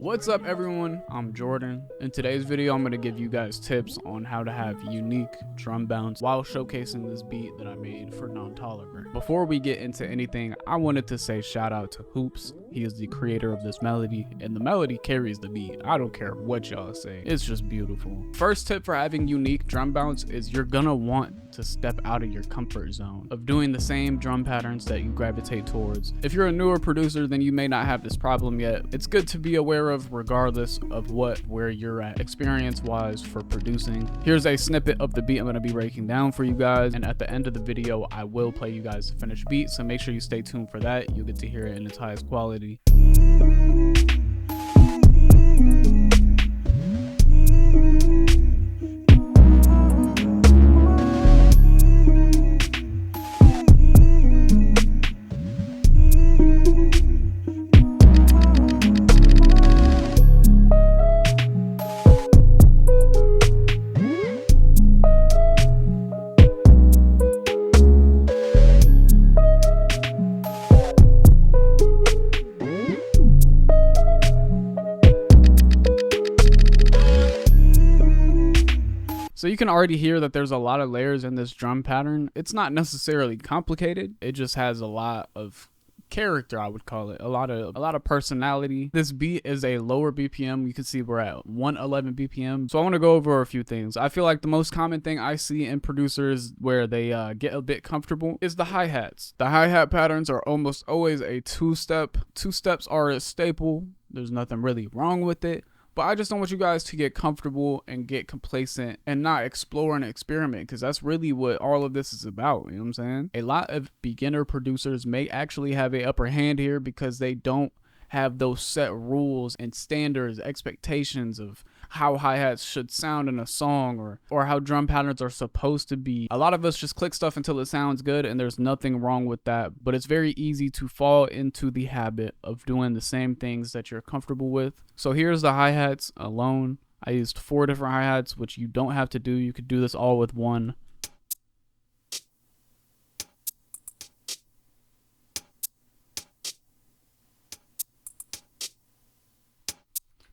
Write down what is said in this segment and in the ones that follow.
What's up everyone, I'm Jordan. In today's video I'm going to give you guys tips on how to have unique drum bounce while showcasing this beat that I made for Toliver. Before we get into anything, I wanted to say shout out to Hoops. He is the creator of this melody and the melody carries the beat. I don't care what y'all say, it's just beautiful. First tip for having unique drum bounce is you're gonna want to step out of your comfort zone of doing the same drum patterns that you gravitate towards. If you're a newer producer, then you may not have this problem yet. It's good to be aware of regardless of where you're at experience wise for producing. Here's a snippet of the beat I'm going to be breaking down for you guys, and at the end of the video I will play you guys the finished beat, so make sure you stay tuned for that. You'll get to hear it in its highest quality. So you can already hear that there's a lot of layers in this drum pattern. It's not necessarily complicated. It just has a lot of character, I would call it. A lot of personality. This beat is a lower BPM. You can see we're at 111 BPM. So I want to go over a few things. I feel like the most common thing I see in producers where they get a bit comfortable is the hi-hats. The hi-hat patterns are almost always a two-step. Two steps are a staple. There's nothing really wrong with it. But I just don't want you guys to get comfortable and get complacent and not explore and experiment, because that's really what all of this is about. You know what I'm saying? A lot of beginner producers may actually have an upper hand here because they don't have those set rules and standards, expectations of how hi-hats should sound in a song or how drum patterns are supposed to be. A lot of us just click stuff until it sounds good, and there's nothing wrong with that, but it's very easy to fall into the habit of doing the same things that you're comfortable with. So here's the hi-hats alone. I used 4 different hi-hats, which you don't have to do. You could do this all with one.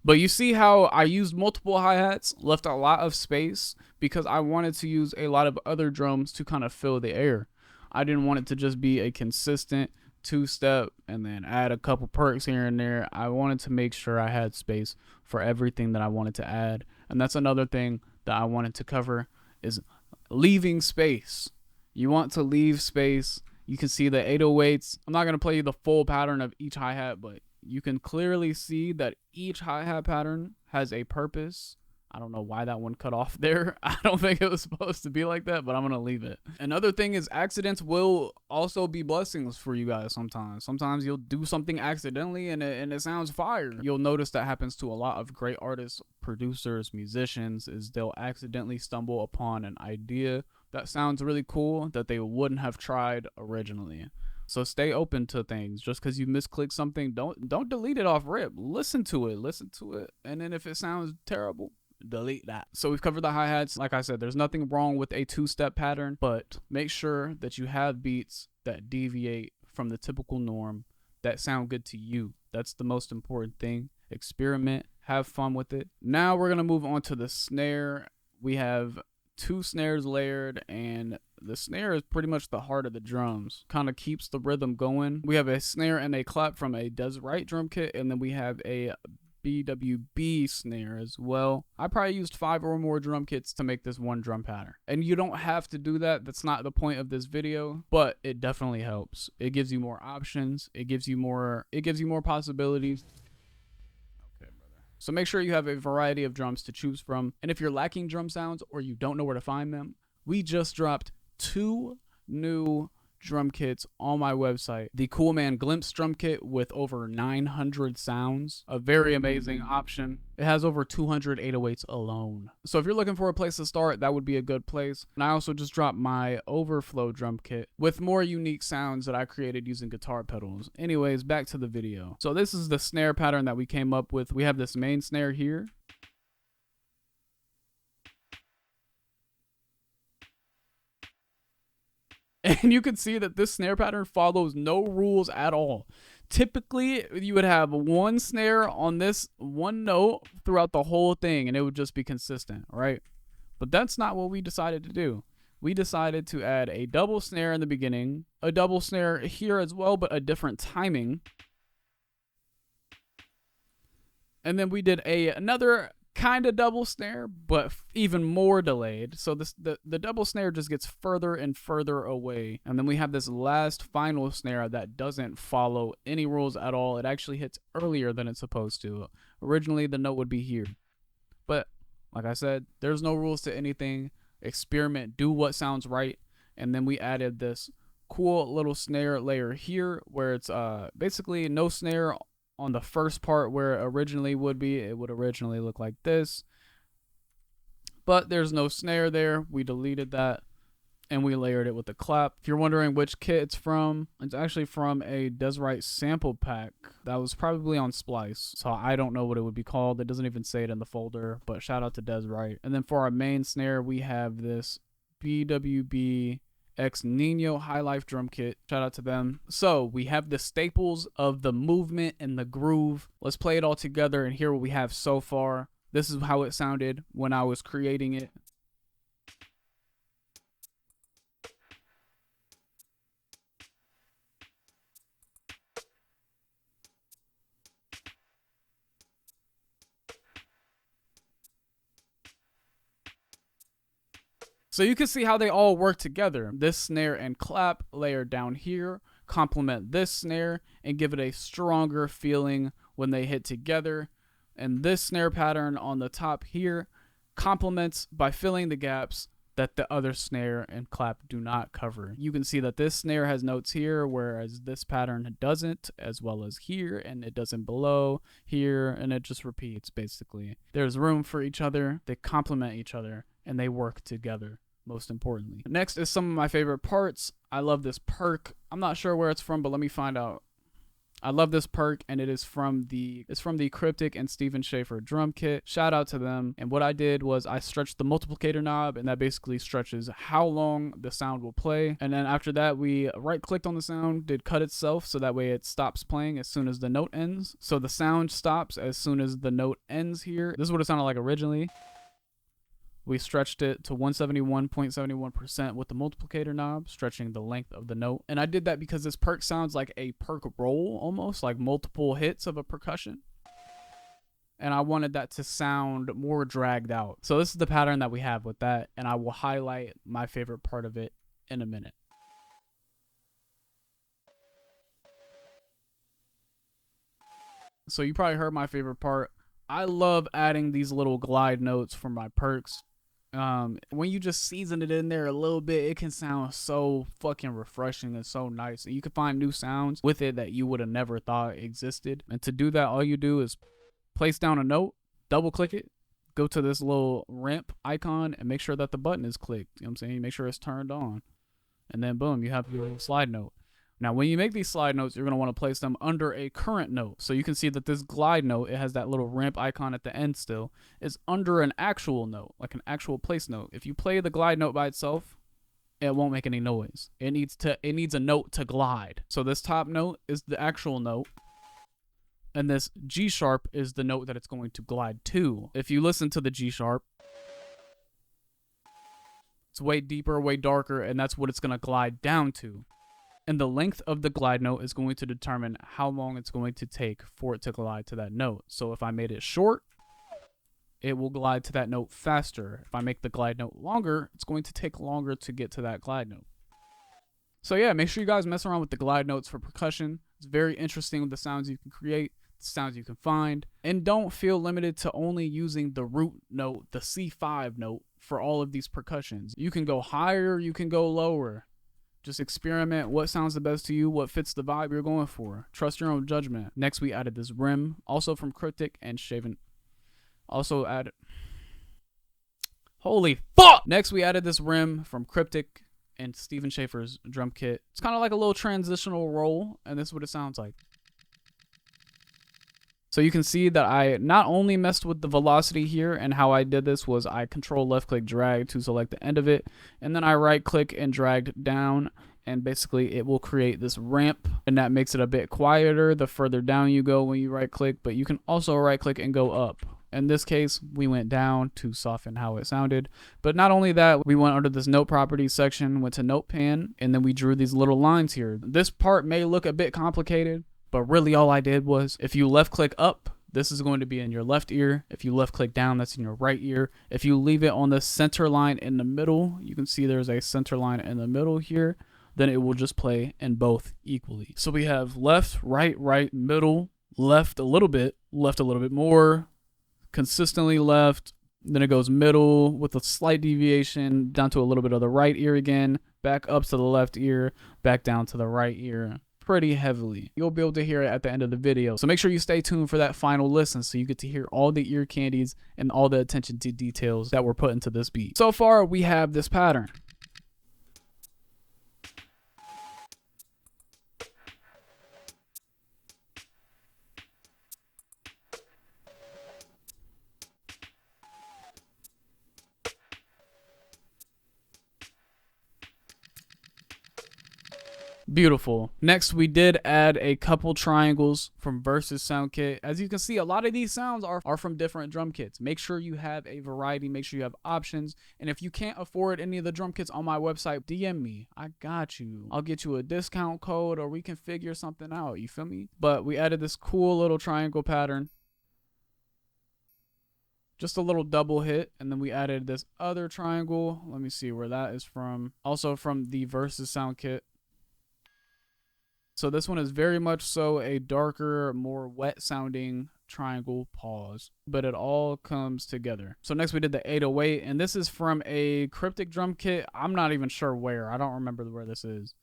But you see how I used multiple hi-hats, left a lot of space because I wanted to use a lot of other drums to kind of fill the air. I didn't want it to just be a consistent two-step and then add a couple percs here and there. I wanted to make sure I had space for everything that I wanted to add. And that's another thing that I wanted to cover is leaving space. You want to leave space. You can see the 808s. I'm not going to play you the full pattern of each hi-hat, but you can clearly see that each hi-hat pattern has a purpose. I don't know why that one cut off there. I don't think it was supposed to be like that, but I'm going to leave it. Another thing is accidents will also be blessings for you guys sometimes. Sometimes you'll do something accidentally and it sounds fire. You'll notice that happens to a lot of great artists, producers, musicians, is they'll accidentally stumble upon an idea that sounds really cool that they wouldn't have tried originally. So stay open to things. Just because you misclick something, don't delete it off rip. Listen to it, and then if it sounds terrible, delete that. So we've covered the hi-hats. Like I said, there's nothing wrong with a two-step pattern, but make sure that you have beats that deviate from the typical norm that sound good to you. That's the most important thing. Experiment, have fun with it. Now we're gonna move on to the snare. We have 2 snares layered, and the snare is pretty much the heart of the drums. Kind of keeps the rhythm going. We have a snare and a clap from a Does Right drum kit, and then we have a BWB snare as well. I probably used 5 or more drum kits to make this one drum pattern. And you don't have to do that. That's not the point of this video, but it definitely helps. It gives you more options. It gives you more possibilities. So make sure you have a variety of drums to choose from. And if you're lacking drum sounds or you don't know where to find them, we just dropped 2 new drum kits on my website. The Cool Man Glimpse drum kit with over 900 sounds, a very amazing option. It has over 200 808s alone. So if you're looking for a place to start, that would be a good place. And I also just dropped my Overflow drum kit with more unique sounds that I created using guitar pedals. Anyways, back to the video. So this is the snare pattern that we came up with. We have this main snare here. And you can see that this snare pattern follows no rules at all. Typically, you would have one snare on this one note throughout the whole thing, and it would just be consistent, right? But that's not what we decided to do. We decided to add a double snare in the beginning, a double snare here as well, but a different timing. And then we did another kind of double snare, but even more delayed. So the double snare just gets further and further away. And then we have this last final snare that doesn't follow any rules at all. It actually hits earlier than it's supposed to. Originally, the note would be here. But like I said, there's no rules to anything. Experiment, do what sounds right. And then we added this cool little snare layer here where it's basically no snare on the first part where it originally would be. It would originally look like this, but there's no snare there. We deleted that and we layered it with the clap. If you're wondering which kit it's actually from a Desright sample pack that was probably on Splice, so I don't know what it would be called. It doesn't even say it in the folder, but shout out to Desright. And then for our main snare, we have this BWB X Nino High Life drum kit. Shout out to them. So we have the staples of the movement and the groove. Let's play it all together and hear what we have so far. This is how it sounded when I was creating it. So you can see how they all work together. This snare and clap layer down here complement this snare and give it a stronger feeling when they hit together. And this snare pattern on the top here complements by filling the gaps that the other snare and clap do not cover. You can see that this snare has notes here, whereas this pattern doesn't, as well as here, and it doesn't below here, and it just repeats basically. There's room for each other, they complement each other, and they work together. Most importantly. Next is some of my favorite parts. I love this perc. I'm not sure where it's from, but let me find out. I love this perc, and it's from the Cryptic and Steven Schaefer drum kit. Shout out to them. And what I did was I stretched the multiplicator knob, and that basically stretches how long the sound will play. And then after that, we right-clicked on the sound, did cut itself, so that way it stops playing as soon as the note ends. So the sound stops as soon as the note ends here. This is what it sounded like originally. We stretched it to 171.71% with the multiplicator knob, stretching the length of the note. And I did that because this perc sounds like a perc roll, almost like multiple hits of a percussion. And I wanted that to sound more dragged out. So this is the pattern that we have with that, and I will highlight my favorite part of it in a minute. So you probably heard my favorite part. I love adding these little glide notes for my percs. When you just season it in there a little bit, it can sound so fucking refreshing and so nice. And you can find new sounds with it that you would have never thought existed. And to do that, all you do is place down a note, double click it, go to this little ramp icon, and make sure that the button is clicked. You know what I'm saying? Make sure it's turned on. And then boom, you have your slide note. Now, when you make these slide notes, you're going to want to place them under a current note. So you can see that this glide note, it has that little ramp icon at the end still, is under an actual note, like an actual place note. If you play the glide note by itself, it won't make any noise. It needs a note to glide. So this top note is the actual note, and this G sharp is the note that it's going to glide to. If you listen to the G sharp, it's way deeper, way darker, and that's what it's going to glide down to. And the length of the glide note is going to determine how long it's going to take for it to glide to that note. So if I made it short, it will glide to that note faster. If I make the glide note longer, it's going to take longer to get to that glide note. So yeah, make sure you guys mess around with the glide notes for percussion. It's very interesting with the sounds you can create, the sounds you can find. And don't feel limited to only using the root note, the C5 note, for all of these percussions. You can go higher, you can go lower. Just experiment what sounds the best to you, what fits the vibe you're going for. Trust your own judgment. Next, we added this rim, also from Cryptic and Shaven. Also added... Holy fuck! Next, we added this rim from Cryptic and Steven Schaefer's drum kit. It's kind of like a little transitional roll, and this is what it sounds like. So you can see that I not only messed with the velocity here, and how I did this was I control left click drag to select the end of it, and then I right click and dragged down and basically it will create this ramp, and that makes it a bit quieter the further down you go when you right click, but you can also right click and go up. In this case, we went down to soften how it sounded. But not only that, we went under this note properties section, went to note pan, and then we drew these little lines here. This part may look a bit complicated, but really all I did was, if you left click up, this is going to be in your left ear. If you left click down, that's in your right ear. If you leave it on the center line in the middle, you can see there's a center line in the middle here, then it will just play in both equally. So we have left, right, right, middle, left a little bit more, consistently left, then it goes middle with a slight deviation down to a little bit of the right ear again, back up to the left ear, back down to the right ear. Pretty heavily. You'll be able to hear it at the end of the video. So make sure you stay tuned for that final listen so you get to hear all the ear candies and all the attention to details that were put into this beat. So far, we have this pattern. Beautiful. Next, we did add a couple triangles from Versus sound kit. As you can see, a lot of these sounds are from different drum kits. Make sure you have a variety, make sure you have options. And if you can't afford any of the drum kits on my website, DM me. I got you. I'll get you a discount code or we can figure something out. You feel me? But we added this cool little triangle pattern. Just a little double hit, and then we added this other triangle. Let me see where that is from. Also from the Versus sound kit. So this one is very much so a darker, more wet sounding triangle pause, but it all comes together. So next we did the 808, and this is from a Cryptic drum kit. I'm not even sure where. I don't remember where this is.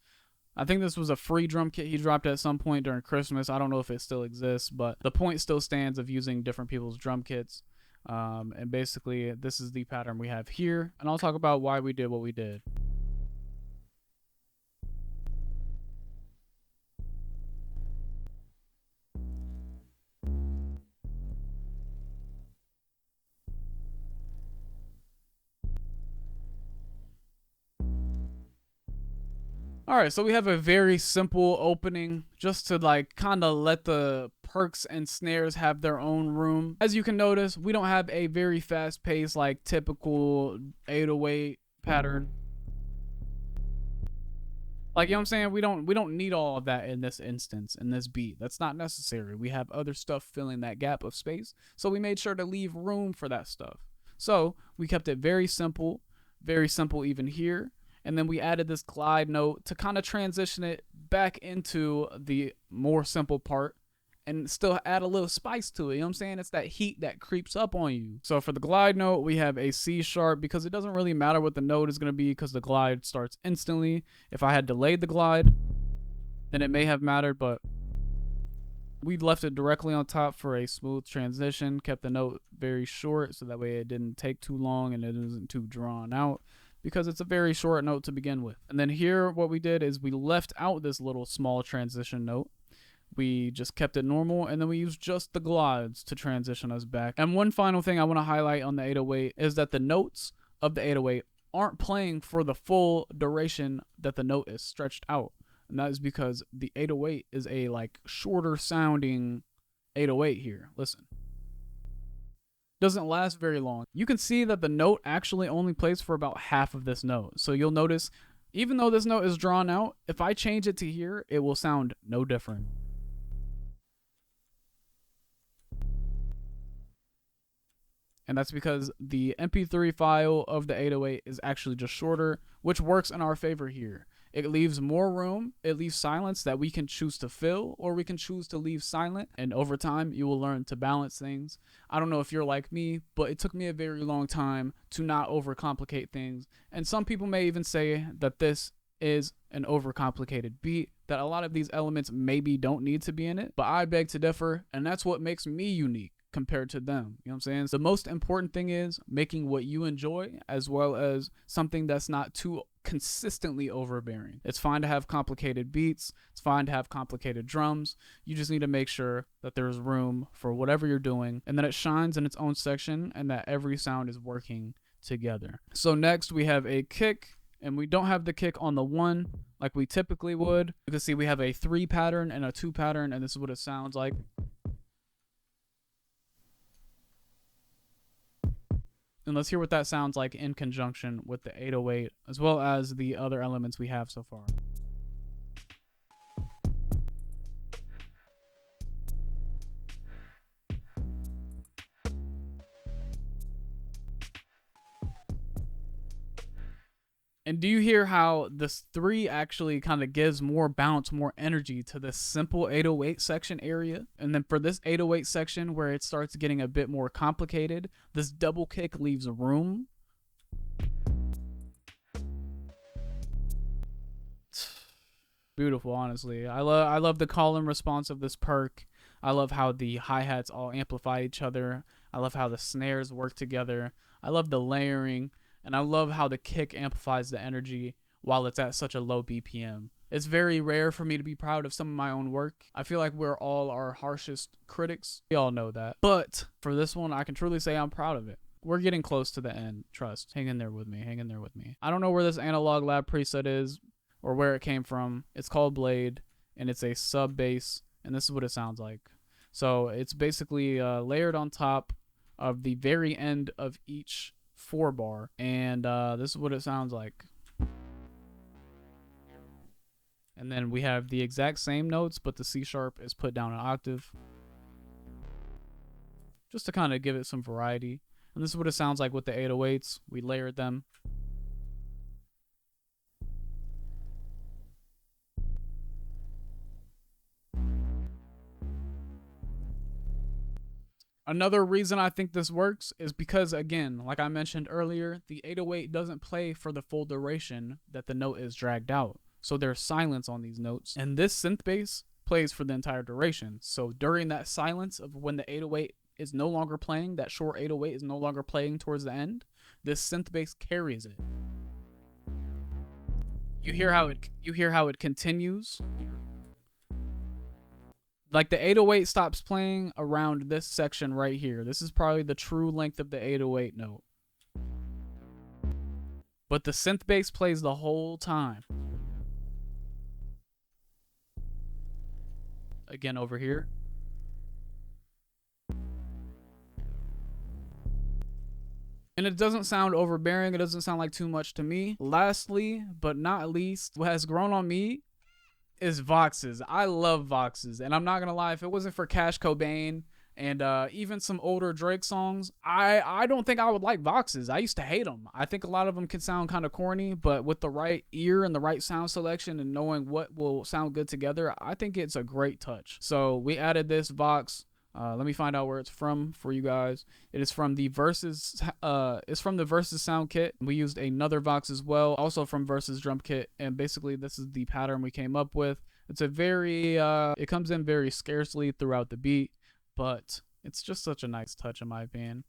I think this was a free drum kit he dropped at some point during Christmas. I don't know if it still exists, but the point still stands of using different people's drum kits. And basically this is the pattern we have here, and I'll talk about why we did what we did. All right, so we have a very simple opening just to like kind of let the Percs and Snares have their own room. As you can notice, we don't have a very fast pace like typical 808 pattern. Like, you know what I'm saying? We don't need all of that in this instance, in this beat. That's not necessary. We have other stuff filling that gap of space. So we made sure to leave room for that stuff. So we kept it very simple even here. And then we added this glide note to kind of transition it back into the more simple part and still add a little spice to it. You know what I'm saying? It's that heat that creeps up on you. So for the glide note, we have a C sharp because it doesn't really matter what the note is going to be because the glide starts instantly. If I had delayed the glide, then it may have mattered, but we left it directly on top for a smooth transition, kept the note very short so that way it didn't take too long and it isn't too drawn out, because it's a very short note to begin with. And then here what we did is we left out this little small transition note. We just kept it normal, and then we used just the glides to transition us back. And one final thing I want to highlight on the 808 is that the notes of the 808 aren't playing for the full duration that the note is stretched out. And that is because the 808 is a like shorter sounding 808 here. Listen. Doesn't last very long. You can see that the note actually only plays for about half of this note. So you'll notice, even though this note is drawn out, if I change it to here, it will sound no different. And that's because the MP3 file of the 808 is actually just shorter, which works in our favor here. It leaves more room, it leaves silence that we can choose to fill, or we can choose to leave silent, and over time you will learn to balance things. I don't know if you're like me, but it took me a very long time to not overcomplicate things, and some people may even say that this is an overcomplicated beat, that a lot of these elements maybe don't need to be in it, but I beg to differ, and that's what makes me unique compared to them. You know what I'm saying? The most important thing is making what you enjoy, as well as something that's not too consistently overbearing. It's fine to have complicated beats, it's fine to have complicated drums. You just need to make sure that there's room for whatever you're doing, and that it shines in its own section, and that every sound is working together. So next we have a kick, and we don't have the kick on the 1. like we typically would. You can see we have a 3 pattern and a 2 pattern, and this is what it sounds like. And let's hear what that sounds like in conjunction with the 808, as well as the other elements we have so far. And do you hear how this 3 actually kind of gives more bounce, more energy to this simple 808 section area? And then for this 808 section where it starts getting a bit more complicated, this double kick leaves room. Beautiful, honestly. I love the call and response of this perk. I love how the hi-hats all amplify each other. I love how the snares work together. I love the layering. And I love how the kick amplifies the energy while it's at such a low BPM. It's very rare for me to be proud of some of my own work. I feel like we're all our harshest critics. We all know that. But for this one, I can truly say I'm proud of it. We're getting close to the end. Trust. Hang in there with me. Hang in there with me. I don't know where this Analog Lab preset is or where it came from. It's called Blade, and it's a sub bass, and this is what it sounds like. So it's basically layered on top of the very end of each 4-bar, and this is what it sounds like. And then we have the exact same notes, but the C sharp is put down an octave, just to kind of give it some variety. And this is what it sounds like with the 808s. We layered them. Another reason I think this works is because, again, like I mentioned earlier, the 808 doesn't play for the full duration that the note is dragged out. So there's silence on these notes. And this synth bass plays for the entire duration. So during that silence of when the 808 is no longer playing, that short 808 is no longer playing towards the end, this synth bass carries it. You hear how it continues. Like the 808 stops playing around this section right here. This is probably the true length of the 808 note. But the synth bass plays the whole time. Again over here. And it doesn't sound overbearing. It doesn't sound like too much to me. Lastly, but not least, what has grown on me is Voxes. I love Voxes, and I'm not gonna lie, if it wasn't for Cash Cobain and even some older Drake songs, I don't think I would like Voxes. I used to hate them. I think a lot of them can sound kind of corny, but with the right ear and the right sound selection and knowing what will sound good together, I think it's a great touch. So we added this Vox. Let me find out where it's from for you guys. It is from the Versus. It's from the Versus sound kit. We used another Vox as well, also from Versus drum kit. And basically, this is the pattern we came up with. It's a very. It comes in very scarcely throughout the beat, but it's just such a nice touch in my opinion.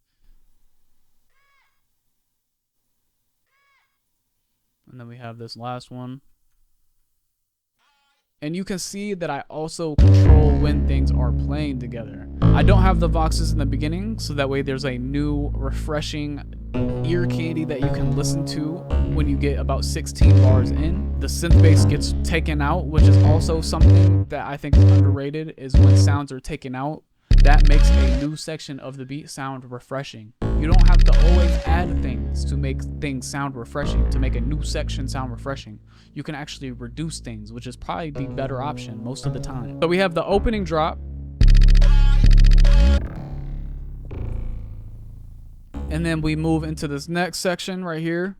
And then we have this last one. And you can see that I also control when things are playing together. I don't have the Voxes in the beginning, so that way there's a new, refreshing ear candy that you can listen to when you get about 16 bars in. The synth bass gets taken out, which is also something that I think is underrated, is when sounds are taken out. That makes a new section of the beat sound refreshing. You don't have to always add things to make things sound refreshing, to make a new section sound refreshing. You can actually reduce things, which is probably the better option most of the time. So we have the opening drop. And then we move into this next section right here.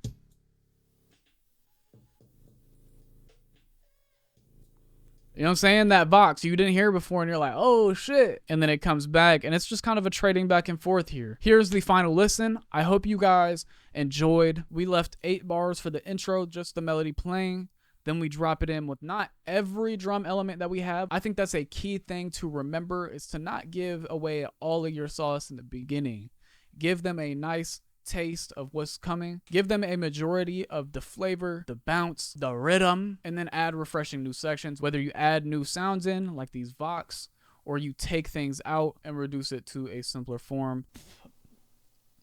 You know what I'm saying? That Vox you didn't hear before and you're like, oh shit. And then it comes back and it's just kind of a trading back and forth here. Here's the final listen. I hope you guys enjoyed. We left 8 bars for the intro, just the melody playing. Then we drop it in with not every drum element that we have. I think that's a key thing to remember, is to not give away all of your sauce in the beginning. Give them a nice taste of what's coming. Give them a majority of the flavor, the bounce, the rhythm, and then add refreshing new sections. Whether you add new sounds in, like these Vox, or you take things out and reduce it to a simpler form.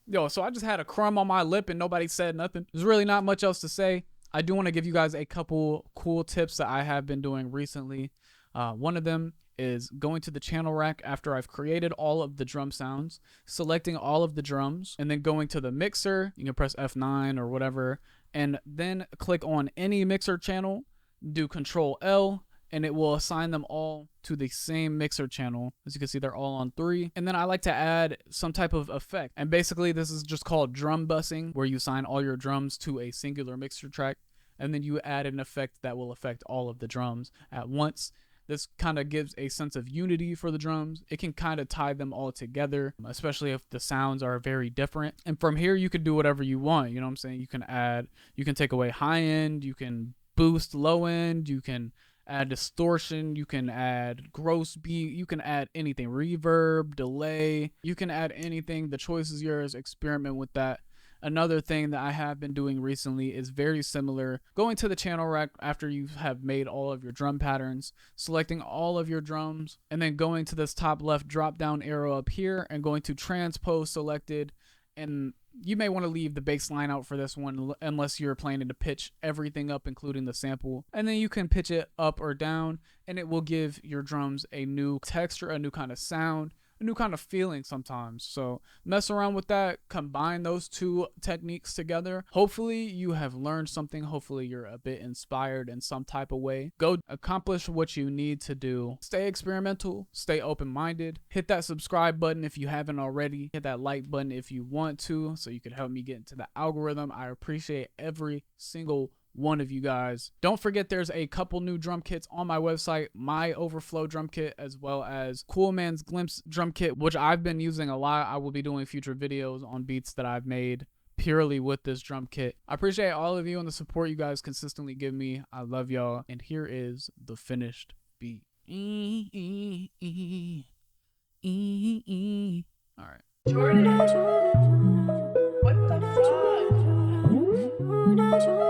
Yo, so I just had a crumb on my lip and nobody said nothing. There's really not much else to say. I do want to give you guys a couple cool tips that I have been doing recently. One of them is going to the channel rack after I've created all of the drum sounds, selecting all of the drums, and then going to the mixer. You can press F9 or whatever, and then click on any mixer channel, do Control L, and it will assign them all to the same mixer channel. As you can see, they're all on 3. And then I like to add some type of effect. And basically this is just called drum busing, where you assign all your drums to a singular mixer track, and then you add an effect that will affect all of the drums at once. This kind of gives a sense of unity for the drums. It can kind of tie them all together, especially if the sounds are very different. And from here, you can do whatever you want. You know what I'm saying? You can take away high end, you can boost low end, you can add distortion, you can add gross beat, you can add anything, reverb, delay, you can add anything. The choice is yours. Experiment with that. Another thing that I have been doing recently is very similar. Going to the channel rack after you have made all of your drum patterns, selecting all of your drums, and then going to this top left drop down arrow up here and going to transpose selected. And you may want to leave the bass line out for this one unless you're planning to pitch everything up, including the sample. And then you can pitch it up or down, and it will give your drums a new texture, a new kind of sound, a new kind of feeling sometimes. So mess around with that, combine those two techniques together. Hopefully you have learned something. Hopefully you're a bit inspired in some type of way. Go accomplish what you need to do. Stay experimental, stay open-minded. Hit that subscribe button if you haven't already. Hit that like button if you want to, so you can help me get into the algorithm. I appreciate every single one of you guys. Don't forget there's a couple new drum kits on my website, my Overflow drum kit, as well as Cool Man's Glimpse drum kit, which I've been using a lot. I will be doing future videos on beats that I've made purely with this drum kit. I appreciate all of you and the support you guys consistently give me. I love y'all, and here is the finished beat. All right. Jordan, what the fuck?